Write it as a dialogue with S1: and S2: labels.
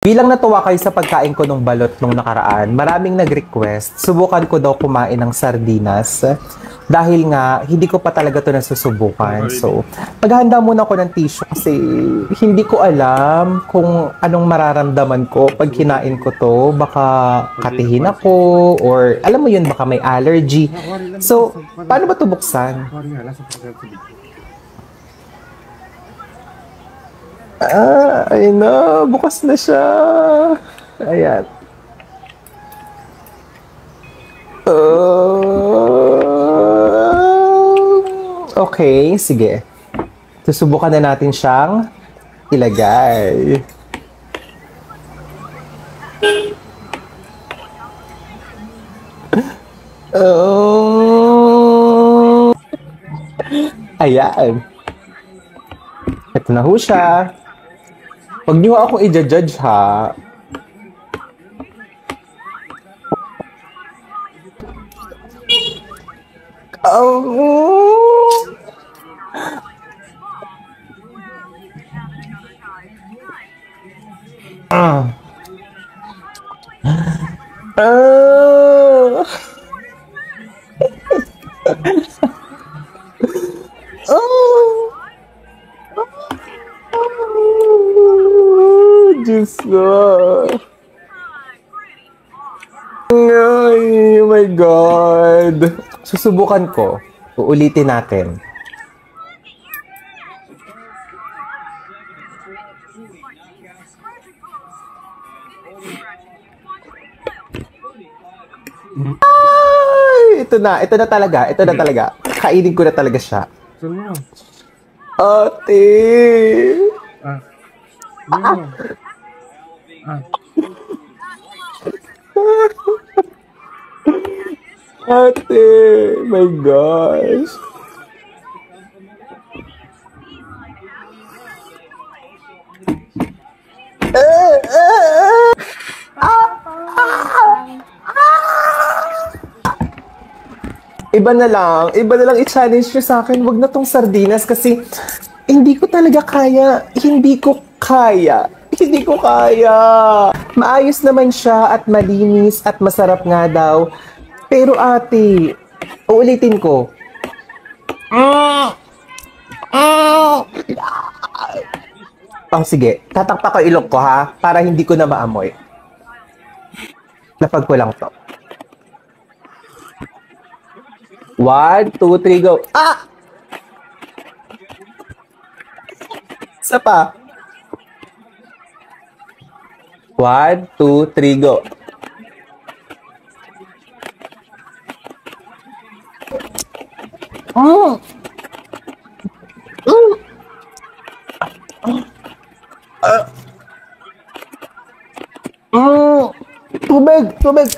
S1: Bilang natuwa kayo sa pagkain ko ng balot nung nakaraan, maraming nag-request, subukan ko daw kumain ng sardinas. Dahil nga, hindi ko pa talaga to nasusubukan. So, maghahanda muna ako ng tissue kasi hindi ko alam kung anong mararamdaman ko pag kinain ko to. Baka katihin ako or alam mo yun, baka may allergy. So, paano ba to buksan? Ayun na. Bukas na siya. Ayan. Okay, sige. Susubukan na natin siyang ilagay. Ayan. Ito na ho siya. Huwag niyo ako i-judge ha. Diyos ko. Ay, oh my God. Susubukan ko. Uulitin natin. Ay, ito na talaga. Ito na talaga. Kainin ko na talaga siya. Ate. Ate, my gosh. Iba na lang i-challenge nyo sa akin. Wag na tong sardinas kasi hindi ko talaga kaya. Hindi ko kaya. Maayos naman siya at malinis at masarap nga daw. Pero ate, uulitin ko. Oh, sige. Tatakpa ko ilong ko ha, para hindi ko na maamoy. Lapag ko lang to. 1, 2, 3, go. Isa pa. 1, 2, 3, go. Tubig.